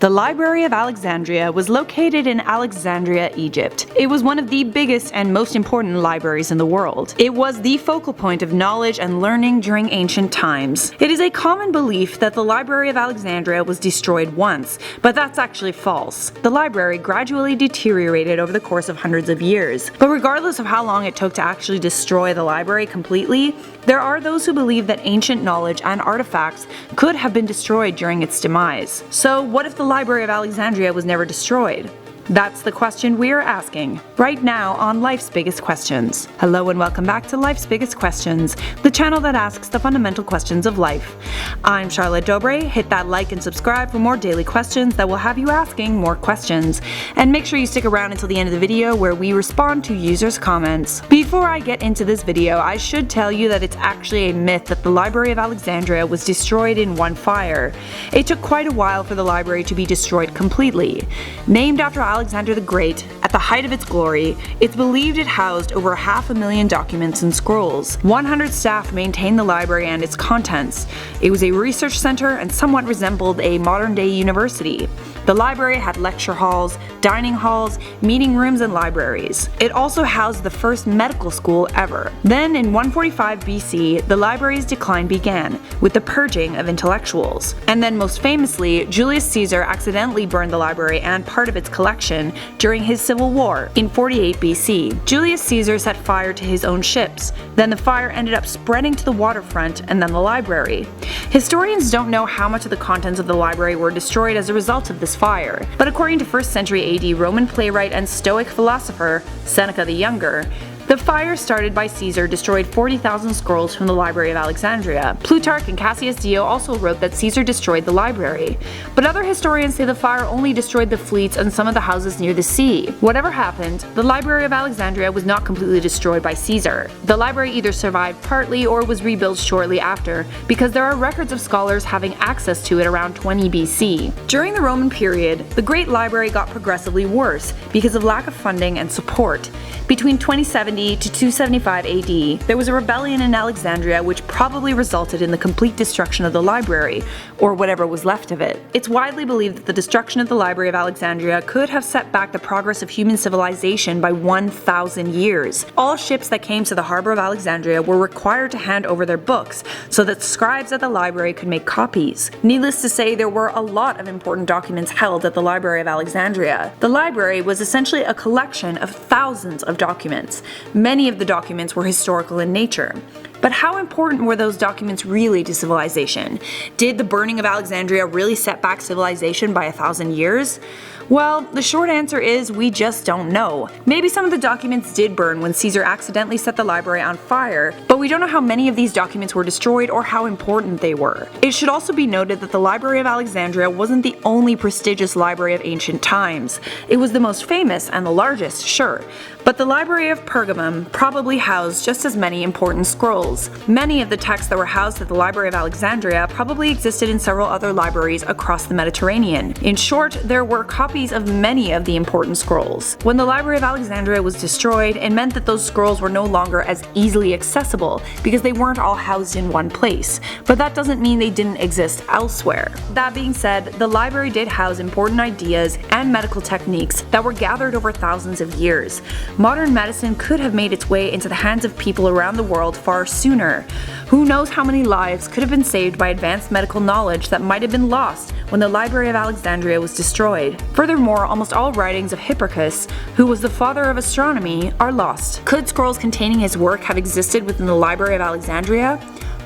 The Library of Alexandria was located in Alexandria, Egypt. It was one of the biggest and most important libraries in the world. It was the focal point of knowledge and learning during ancient times. It is a common belief that the Library of Alexandria was destroyed once, but that's actually false. The library gradually deteriorated over the course of hundreds of years. But regardless of how long it took to actually destroy the library completely, there are those who believe that ancient knowledge and artifacts could have been destroyed during its demise. So what if the Library of Alexandria was never destroyed? That's the question we're asking right now on Life's Biggest Questions. Hello and welcome back to Life's Biggest Questions, the channel that asks the fundamental questions of life. I'm Charlotte Dobre. Hit that like and subscribe for more daily questions that will have you asking more questions. And make sure you stick around until the end of the video where we respond to users' comments. Before I get into this video, I should tell you that it's actually a myth that the Library of Alexandria was destroyed in one fire. It took quite a while for the library to be destroyed completely. Named after Alexander the Great, at the height of its glory, it's believed it housed over 500,000 documents and scrolls. 100 staff maintained the library and its contents. It was a research center and somewhat resembled a modern-day university. The library had lecture halls, dining halls, meeting rooms, and libraries. It also housed the first medical school ever. Then in 145 BC, the library's decline began, with the purging of intellectuals. And then most famously, Julius Caesar accidentally burned the library and part of its collection during his civil war in 48 BC. Julius Caesar set fire to his own ships. Then the fire ended up spreading to the waterfront and then the library. Historians don't know how much of the contents of the library were destroyed as a result of this fire, but according to 1st century AD Roman playwright and Stoic philosopher Seneca the Younger, the fire started by Caesar destroyed 40,000 scrolls from the Library of Alexandria. Plutarch and Cassius Dio also wrote that Caesar destroyed the library, but other historians say the fire only destroyed the fleets and some of the houses near the sea. Whatever happened, the Library of Alexandria was not completely destroyed by Caesar. The library either survived partly or was rebuilt shortly after, because there are records of scholars having access to it around 20 BC. During the Roman period, the Great Library got progressively worse because of lack of funding and support. Between 2070 to 275 AD, there was a rebellion in Alexandria which probably resulted in the complete destruction of the library, or whatever was left of it. It's widely believed that the destruction of the Library of Alexandria could have set back the progress of human civilization by 1,000 years. All ships that came to the harbor of Alexandria were required to hand over their books so that scribes at the library could make copies. Needless to say, there were a lot of important documents held at the Library of Alexandria. The library was essentially a collection of thousands of documents. Many of the documents were historical in nature. But how important were those documents really to civilization? Did the burning of Alexandria really set back civilization by 1,000 years? Well, the short answer is we just don't know. Maybe some of the documents did burn when Caesar accidentally set the library on fire, but we don't know how many of these documents were destroyed or how important they were. It should also be noted that the Library of Alexandria wasn't the only prestigious library of ancient times. It was the most famous and the largest, sure, but the Library of Pergamum probably housed just as many important scrolls. Many of the texts that were housed at the Library of Alexandria probably existed in several other libraries across the Mediterranean. In short, there were copies of many of the important scrolls. When the Library of Alexandria was destroyed, it meant that those scrolls were no longer as easily accessible because they weren't all housed in one place. But that doesn't mean they didn't exist elsewhere. That being said, the library did house important ideas and medical techniques that were gathered over thousands of years. Modern medicine could have made its way into the hands of people around the world far sooner. Who knows how many lives could have been saved by advanced medical knowledge that might have been lost when the Library of Alexandria was destroyed. Furthermore, almost all writings of Hipparchus, who was the father of astronomy, are lost. Could scrolls containing his work have existed within the Library of Alexandria?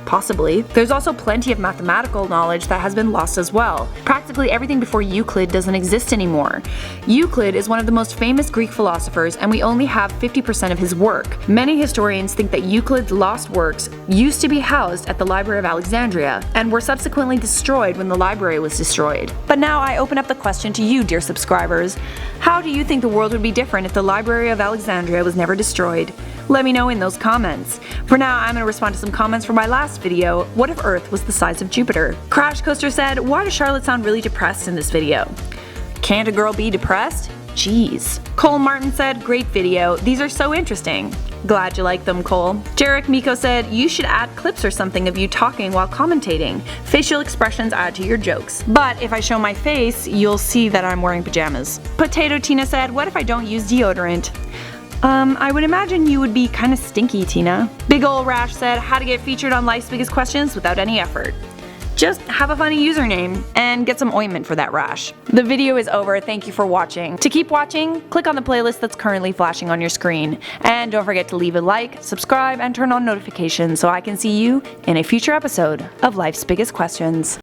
Possibly. There's also plenty of mathematical knowledge that has been lost as well. Practically everything before Euclid doesn't exist anymore. Euclid is one of the most famous Greek philosophers, and we only have 50% of his work. Many historians think that Euclid's lost works used to be housed at the Library of Alexandria, and were subsequently destroyed when the library was destroyed. But now I open up the question to you, dear subscribers. How do you think the world would be different if the Library of Alexandria was never destroyed? Let me know in those comments. For now, I'm going to respond to some comments from my last video, what if Earth was the size of Jupiter? Crash Coaster said, why does Charlotte sound really depressed in this video? Can't a girl be depressed? Jeez. Cole Martin said, great video, these are so interesting. Glad you like them, Cole. Jarek Miko said, you should add clips or something of you talking while commentating. Facial expressions add to your jokes. But if I show my face, you'll see that I'm wearing pajamas. Potato Tina said, what if I don't use deodorant? I would imagine you would be kinda stinky, Tina. Big Ol' Rash said, how to get featured on Life's Biggest Questions without any effort. Just have a funny username and get some ointment for that rash. The video is over, thank you for watching. To keep watching, click on the playlist that's currently flashing on your screen. And don't forget to leave a like, subscribe, and turn on notifications so I can see you in a future episode of Life's Biggest Questions.